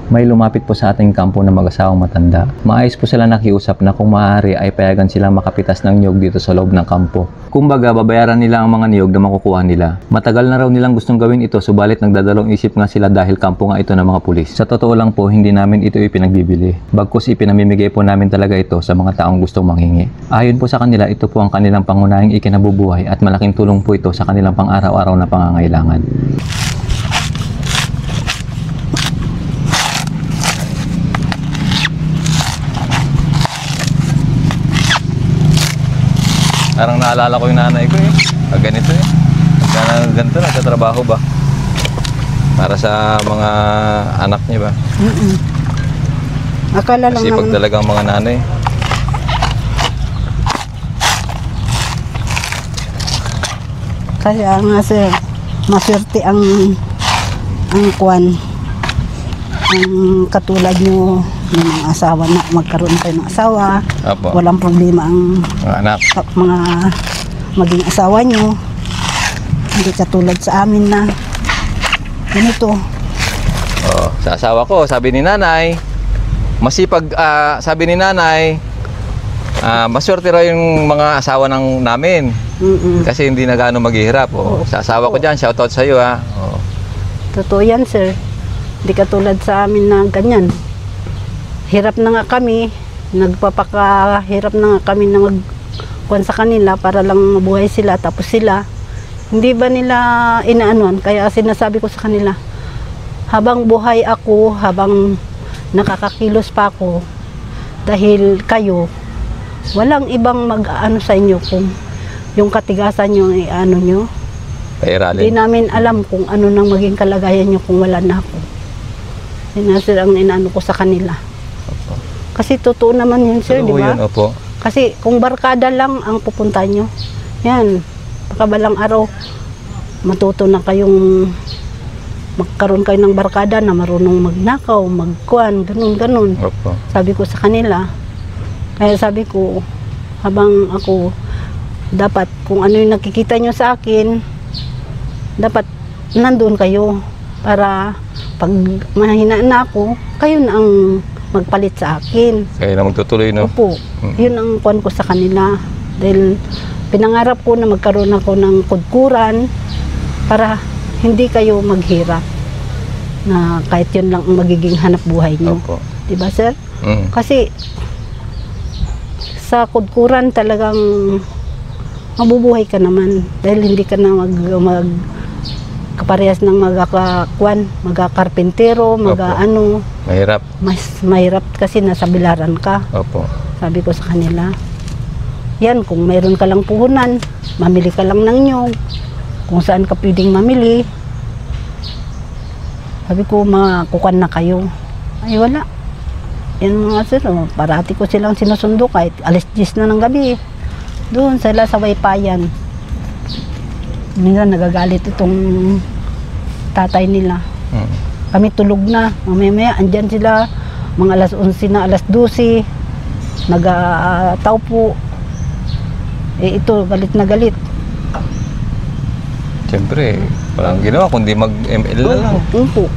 May lumapit po sa ating kampo na mag-asawang matanda. Maayos po sila nakiusap na kung maaari ay payagan silang makapitas ng niyog dito sa loob ng kampo. Kumbaga, babayaran nila ang mga niyog na makukuha nila. Matagal na raw nilang gustong gawin ito, subalit nagdadalawang isip nga sila dahil kampo nga ito ng mga pulis. Sa totoo lang po, hindi namin ito ipinagbibili. Bagkus ipinamimigay po namin talaga ito sa mga taong gustong manghingi. Ayon po sa kanila, ito po ang kanilang pangunahing ikinabubuhay at malaking tulong po ito sa kanilang pang-araw-araw na pangangailangan. Parang naalala ko yung nanay ko ganito ganito na sa trabaho ba? Para sa mga anak niya ba? Akala lang kasi pag talagang mga nanay. Kasi nga sir, maswerte ang kwan. Ang katulad nyo, yung mga asawa na magkaroon kayo ng asawa. Apo. Walang problema ang Mga anak. mga maging asawa nyo. Hindi katulad sa amin na ganito. Oh, sa asawa ko, sabi ni nanay, masipag, sabi ni nanay, maswerte raw yung mga asawa namin. Kasi hindi na gaano maghihirap. Oh. Sa asawa ko dyan, shoutout sa iyo ha. Oh. Totoo yan sir. Hindi katulad sa amin na ganyan. Hirap na nga kami, nagpapakahirap na nga kami na magkuhan sa kanila para lang mabuhay sila, tapos sila hindi ba nila inaanuan. Kaya sinasabi ko sa kanila, habang buhay ako, habang nakakakilos pa ako, dahil kayo, walang ibang mag-aano sa inyo kung yung katigasan nyo ay ano nyo. Hindi namin alam kung ano nang maging kalagayan nyo kung wala na ako. Yun na sir ang inaano ko sa kanila. Opo. Kasi totoo naman yun sir, di ba? Opo. Kasi kung barkada lang ang pupunta nyo, yan, pagkabalang araw, matuto na kayong magkaroon kayo ng barkada na marunong magnakaw, magkuhan, ganun. Opo. Sabi ko sa kanila, kaya sabi ko, habang ako, dapat kung ano yung nakikita nyo sa akin, dapat nandun kayo para pag mahina na ako, kayo na ang magpalit sa akin. Kayo na magtutuloy, no? Opo. Yun ang kuwan ko sa kanila. Dahil pinangarap ko na magkaroon ako ng kudkuran para hindi kayo maghirap. Na kahit yun lang ang magiging hanap buhay nyo. Opo. Diba sir? Kasi sa kudkuran talagang mabubuhay ka naman. Dahil hindi ka na kaparehas ng magkakarpentero, ano. Mahirap. Mas mahirap kasi nasa bilaran ka. Opo. Sabi ko sa kanila, yan, kung mayroon ka lang puhunan, mamili ka lang ng nyog. Kung saan ka pwedeng mamili, sabi ko, makukan na kayo. Ay, wala. Yan mga sir, parati ko silang sinusundo kahit alas 10 na ng gabi. Doon sila sa Waypayan. Minsan nagagalit itong tatay nila. Kami tulog na. Mamaya andyan sila. Mga alas 11 na, alas 12. Nag-taupo. Ito, galit na galit. Siyempre, walang ginawa kundi mag-ML na lang. Opo.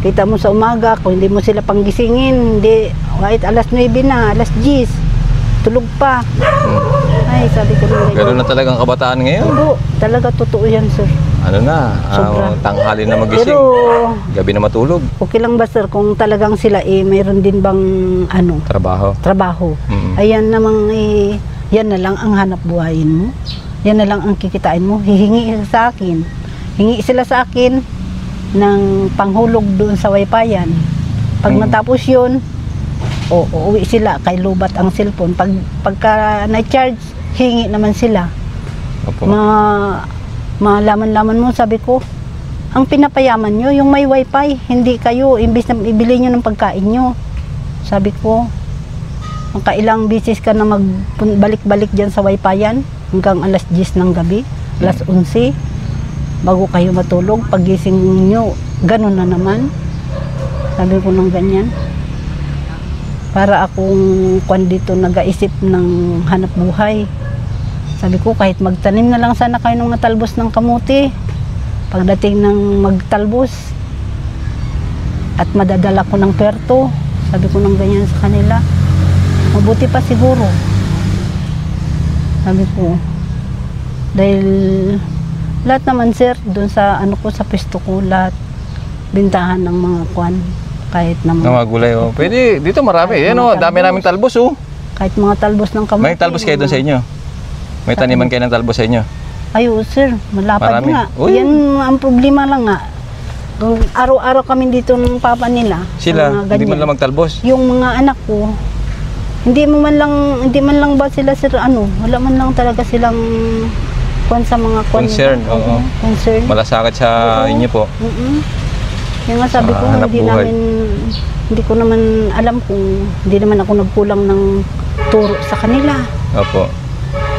Kita mo sa umaga, kung hindi mo sila panggisingin, hindi, kahit alas 9 na, alas 10, tulog pa. Ay, sabi ko na Gano'n na talagang kabataan ngayon. Oo, talaga totoo yan, sir. Ano na, tanghali na magising, Pero, gabi na matulog. okay lang ba, sir, kung talagang sila mayroon din bang, trabaho. Ayan namang, yan na lang ang hanap buhayin mo. Yan na lang ang kikitain mo. Hihingi sa akin. Hingi sila sa akin ng panghulog doon sa Waypayan. Pag natapos yun, uuwi sila kay lubat ang cellphone. Pagka na-charge, hingi naman sila. Opo. Malaman-laman mo, sabi ko, ang pinapayaman nyo, yung may wifi, hindi kayo, imbis na ibili nyo ng pagkain nyo. Sabi ko, makailang bisis ka na magbalik-balik dyan sa Waypayan hanggang alas 10 ng gabi, alas 11, bago kayo matulog. Pagising nyo, ganun na naman. Sabi ko ng ganyan. Para akong dito nag-aisip ng hanap buhay. Sabi ko, kahit magtanim na lang sana kayo ng talbos ng kamuti. Pagdating ng magtalbos, at madadala ko ng perto. Sabi ko ng ganyan sa kanila. Mabuti pa siguro. Sabi ko. Dahil lahat naman sir, doon sa ano ko, sa pisto ko, lahat bintahan ng mga kwan. Kahit na Ng mga gulay, oh. Pwede, dito marami. Kahit Yan, mga oh, dami talbos. namin talbos, oh. Kahit mga talbos ng kamote. May talbos kayo doon sa inyo? May taniman kayo ng talbos sa inyo? Ay, oo, sir. Malapad Marami. nga. Uy. Yan ang problema lang nga. Kung araw-araw kami dito ng papa nila. Sila, mga hindi man ganyan. lang magtalbos. Yung mga anak ko, hindi man lang ba sila sir ano, wala man lang talaga silang kwan sa mga kwan. Concern, nila. oo. Concern. Malasakit sa Oo. inyo po. Yung nga sabi Sa ko, hanap buhay. hindi ko naman alam kung hindi naman ako nagkulang ng turo sa kanila. Opo.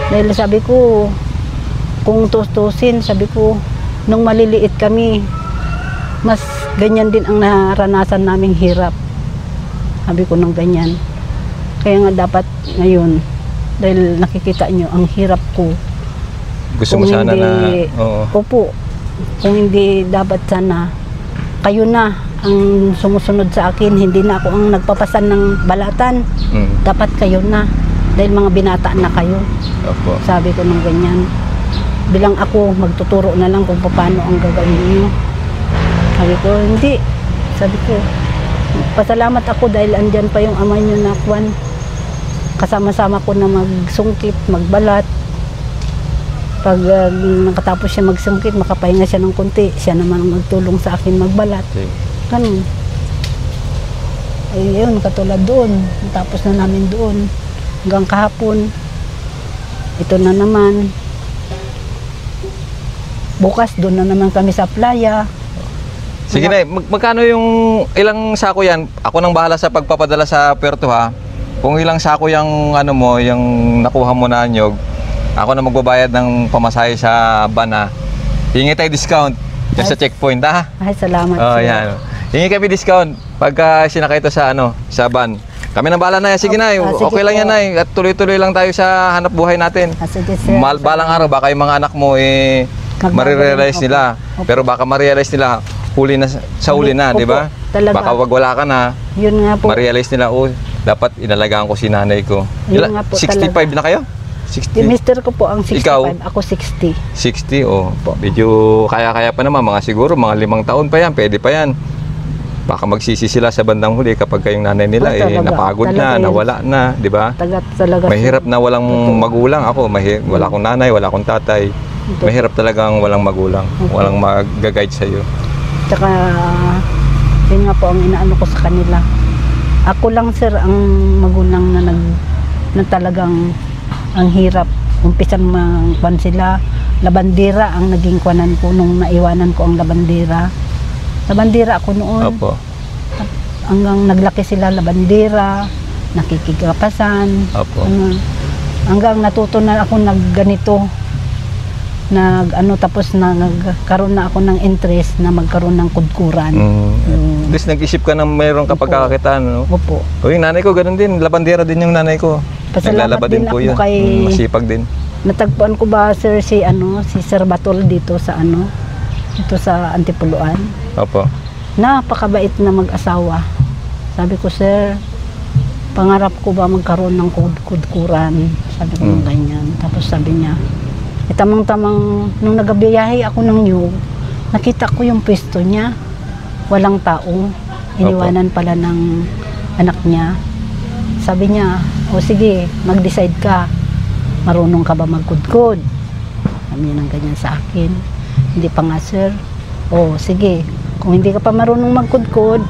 Dahil sabi ko, kung tustusin, sabi ko, nung maliliit kami, mas ganyan din ang naranasan naming hirap. Sabi ko ng ganyan. Kaya nga dapat ngayon, dahil nakikita nyo, ang hirap ko. Gusto mo Kung sana na... hindi- Oo. Opo, kung hindi dapat sana, kayo na ang sumusunod sa akin, hindi na ako ang nagpapasan ng balatan. Mm. Dapat kayo na, dahil mga binata na kayo. Opo. Sabi ko ng ganyan. Bilang ako, magtuturo na lang kung paano ang gagawin niyo. Sabi ko, hindi. Sabi ko, pasalamat ako dahil andyan pa yung ama niyo na kwan. Kasama-sama ko na magsungkit, magbalat. Pag nakatapos siya magsungkit, makapahinga siya ng kunti. Siya naman ang magtulong sa akin magbalat. Okay. Ganun. Ay, yun, katulad doon. Tapos na namin doon. Hanggang kahapon. Ito na naman. Bukas, doon na naman kami sa playa. Sige na, magkano yung ilang sako yan? Ako nang bahala sa pagpapadala sa Puerto ha. Kung ilang sako yung ano mo, yung nakuha mo na anyog, ako na magbabayad ng pamasahe sa van ha. Hingi tayo discount dyan sa checkpoint ha. Ay, salamat. Oh, sir. yan. Hingi kami discount pagka sinakay ito sa ano, sa van. Kami nang bahala na yan. Sige na, Sige okay lang po. yan na. At tuloy-tuloy lang tayo sa hanap buhay natin. Sige, sir. Balang araw, baka yung mga anak mo marirealize Opo. nila. Opo. Pero baka ma-realize nila huli na sa huli na, Opo, di ba? talaga. Baka wag wala ka na, Yun nga po. ma-realize nila, oh, dapat inalagaan ko si nanay ko. Yun nga po 65 talaga. na kayo? Si 60? mister ko po ang 65, Ikaw? ako 60. 60, oh. Medyo kaya-kaya pa naman, mga siguro, mga 5 taon pa yan, pwede pa yan. Baka magsisi sila sa bandang huli kapag kayong nanay nila, Oh, talaga. napagod Talaga na, yun. nawala na, di ba? Talaga. Mahirap na walang magulang ako, wala akong nanay, wala akong tatay. Ito. Mahirap talagang walang magulang, walang mag-guide sa'yo. Tsaka, yun nga po ang inaano ko sa kanila. Ako lang sir ang magulang na talagang ang hirap. Umpisang kwan sila. Labandera ang naging kwanan ko nung naiwanan ko ang labandera. Labandera ako noon. Opo. Hanggang naglaki sila labandera, nakikigapasan. Opo. Hanggang natuto na ako nagganito. Tapos nagkaroon na ako ng interest na magkaroon ng kudkuran. At least nag-isip ka na mayroon ka Opo. pagkakakitaan, no? Opo. O yung nanay ko, ganun din. Labandera din yung nanay ko. Pasalamat Naglalaba din po ako yun. kay Masipag din. natagpuan ko ba sir si Sir Batol dito sa dito sa Antipuluan. Opo. Napakabait na mag-asawa. Sabi ko, sir, pangarap ko ba magkaroon ng kudkuran? Sabi ko ng ganyan. Tapos sabi niya, tamang-tamang nung nagabiyahe ako ng New, nakita ko yung pwesto niya. Walang tao. Iniwanan pala ng anak niya. Sabi niya, o sige, mag-decide ka. Marunong ka ba magkudkod? Sabi niya ng ganyan sa akin. Hindi pa nga, sir. O sige, kung hindi ka pa marunong magkudkod,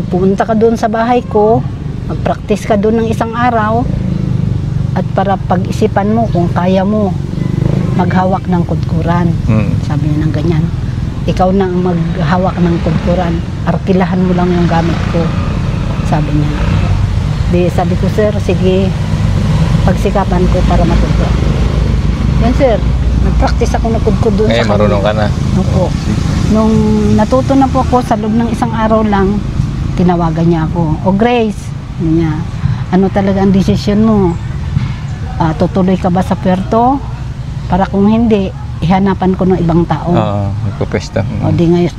pumunta ka doon sa bahay ko, mag-practice ka doon ng isang araw, at para pag-isipan mo kung kaya mo maghawak ng kudkuran. Sabi niya ng ganyan. Ikaw na ang maghawak ng kudkuran. Arkilahan mo lang yung gamit ko. Sabi niya. Di sabi ko, sir, sige, pagsikapan ko para matuto. Yan, sir. Nag-practice ako nagkudkod doon sa Marunong ka na. Opo. Nung natuto na po ako, sa loob ng isang araw lang, tinawagan niya ako. O Grace, niya, ano talaga ang desisyon mo? Tutuloy ka ba sa Puerto? Para kung hindi, ihanapan ko ng ibang tao. Oo, nagpapesta. O di ngayon,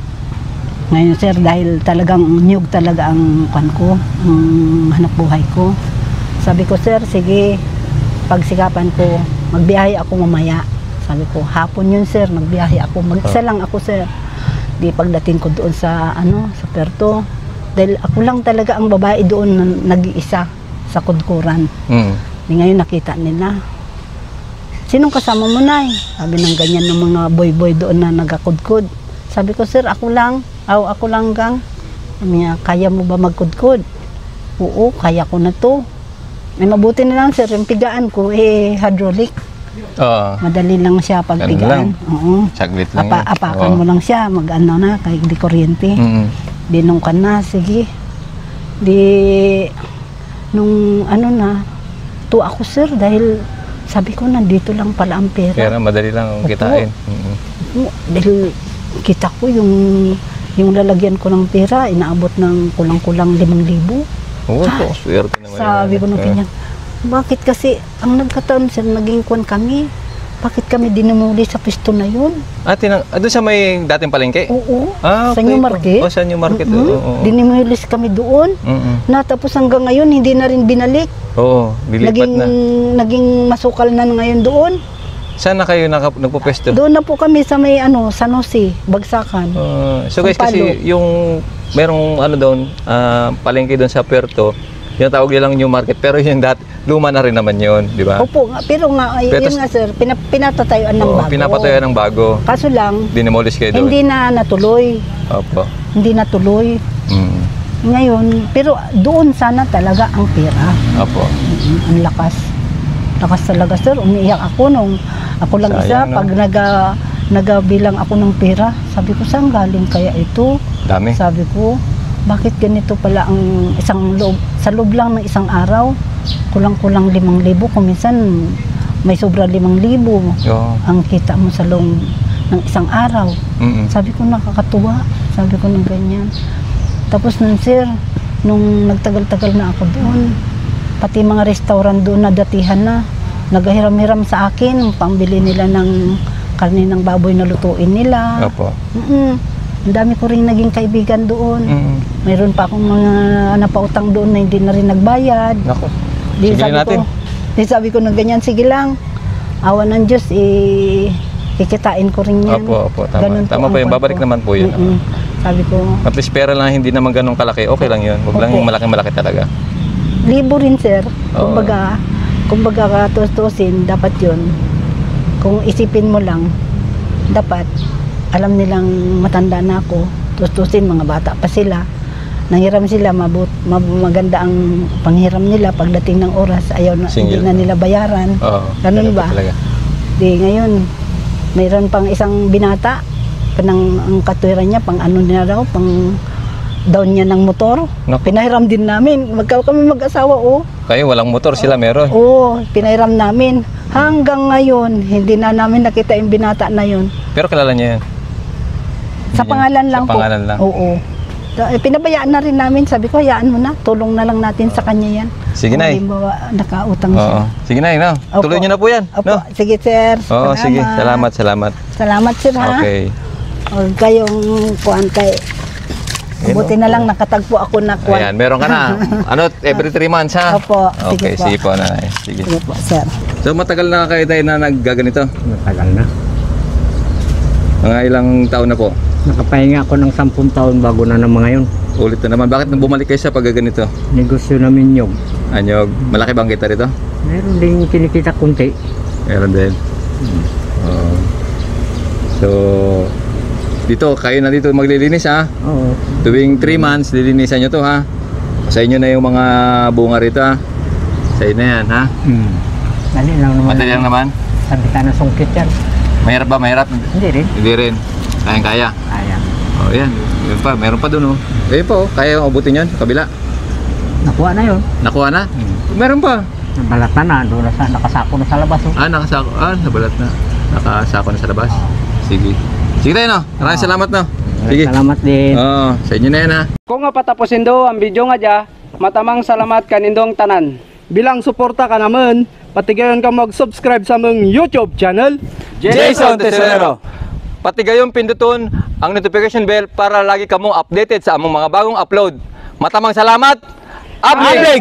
Ngayon sir, dahil talagang niyog talaga ang kwan ko, ang hanap buhay ko. Sabi ko sir, sige, pagsikapan ko, magbiyahe ako mamaya. Sabi ko, hapon yun sir, magbiyahe ako, mag-isa lang ako sir. Di pagdating ko doon sa sa Puerto, dahil ako lang talaga ang babae doon na nag-iisa sa kudkuran. Di ngayon nakita nila. Sinong kasama mo, Nay? Sabi ng ganyan ng mga boy-boy doon na nagakudkud. Sabi ko, sir, ako lang. Ako lang gang. Sabi niya, kaya mo ba magkudkud? Oo, kaya ko na to. Ay, mabuti na lang, sir, yung pigaan ko, hydraulic. Madali lang siya pagpigaan. Oo. Saglit lang Apakan mo lang siya, mag-ano na, kahit di kuryente. Dinong ka na, sige. Nung to ako, sir, dahil sabi ko, nandito lang pala ang pera. Kaya madali lang ang kitain. Dahil kita ko yung lalagyan ko ng pera, inaabot ng kulang-kulang 5,000. Oo, swerte naman. Sabi ko nung ganyan, bakit kasi ang nagkataon sir, naging kwan kami, bakit kami dinumuli sa pisto na yun? Doon sa may dating palengke? Oo, okay, sa New Market. Sa New Market. Dinimulis kami doon. Natapos hanggang ngayon, hindi na rin binalik. Oo, dilipat na. Naging masukal na ngayon doon. Saan na kayo nagpo-pwesto? Doon na po kami sa may San Jose, Bagsakan. So guys, kasi yung merong doon, palengke doon sa Puerto, yung tawag nilang New Market, pero yung luma na rin naman yun, di ba? Opo, pero yun nga sir, pinatatayuan ng bago. Pinapatayuan ng bago. Kaso lang, dinimolish kayo doon. hindi na natuloy. Opo. Hindi natuloy. Ngayon, pero doon sana talaga ang pera. Opo. Ang lakas. Lakas talaga sir, umiiyak ako nung ako lang sayang, isa, pag nagabilang ako ng pera, sabi ko, saan galing kaya ito? Dami. Sabi ko, bakit ganito pala ang sa loob lang ng isang araw, kulang-kulang 5,000, kung minsan may sobra 5,000 ang kita mo sa loob ng isang araw. Sabi ko, nakakatuwa. Sabi ko ng ganyan. Tapos nun sir, nung nagtagal-tagal na ako doon, pati mga restaurant doon na datihan na, naghiram-hiram sa akin, pambili nila ng karne ng baboy na lutuin nila. Opo. Ang dami ko rin naging kaibigan doon. Mayroon pa akong mga napautang doon na hindi na rin nagbayad. Nako. Sige natin. Sabi ko ng ganyan, sige lang. Awa ng Diyos, kikitain ko rin yan. Opo, tama. Tama po yun, babalik naman po yun. Sabi ko, at least pera lang, hindi naman ganun kalaki, okay lang yun. Huwag lang yung malaki-malaki talaga. Libo rin sir. Kumbaga katustusin, dapat yun. Kung isipin mo lang, dapat alam nilang matanda na ako, tustusin, mga bata pa sila. Nanghiram sila, maganda ang panghiram nila. Pagdating ng oras, hindi na nila bayaran. Ganun ba? Di ngayon, mayroon pang isang binata, ang katwiran niya, pang niya raw, pang down niya ng motor. Pinahiram din namin. Kami mag-asawa, Kayo, walang motor, sila meron? Oo, pinahiram namin. Hanggang ngayon, hindi na namin nakita yung binata na yun. Pero kilala niya yan? Sa pangalan lang po. Sa pangalan lang? Oo. Pinabayaan na rin namin. Sabi ko, hayaan mo na. Tulong na lang natin sa kanya yan. Sige, Nay. Halimbawa, nakautang siya. Sige, Nay. Tuloy niyo na po yan. Opo. Sige, sir. Oo, sige. Salamat. Salamat, sir, ha? Okay. Huwag kayong kuhan kay... Buti na lang nakatagpo ako na kuhan. Ayan, meron ka na. Every 3 months, ha? Opo. Okay, sige po, Nay. Sige po, sir. So, matagal na kayo tayo na naggaganito? Matagal na. Mga ilang taon na po? Nakapahinga ako ng 10 taon bago na naman ngayon. Ulit na naman. Bakit nang bumalik kayo sa paggaganito? Negosyo namin yung. Anyog, malaki bang kita rito? Meron din kinikita kunti. Meron din. So, dito, kayo na dito maglilinis, ha? Oo. Tuwing 3 months, lilinisan nyo to, ha? Sa inyo na yung mga bunga rito, ha? Sa inyo na yan, ha? Dali lang naman. Madali lang naman? Sabi ka na sungkit yan. Mahirap ba? Mahirap? Hindi rin. Hindi rin. Kayang-kaya? Kaya. Yan. Yun pa. Meron pa dun, Ayun po, kaya abutin yun, kabila. Nakuha na yun. Nakuha na? Meron pa. Nabalat na. Doon na nakasako na sa labas. Nakasako. Nabalat na. Nakasako na sa labas. Sige. Sige tayo, Maraming salamat, Sige. Salamat din. Sa inyo na yan, ha? Kung nga patapusin do ang video nga dya, matamang salamat kanindong tanan. Bilang suporta ka naman, patigayon ka mag-subscribe sa mong YouTube channel, Jason Tesorero. pati gayong pinduton ang notification bell para lagi kamo updated sa among mga bagong upload. Matamang salamat. Ablig!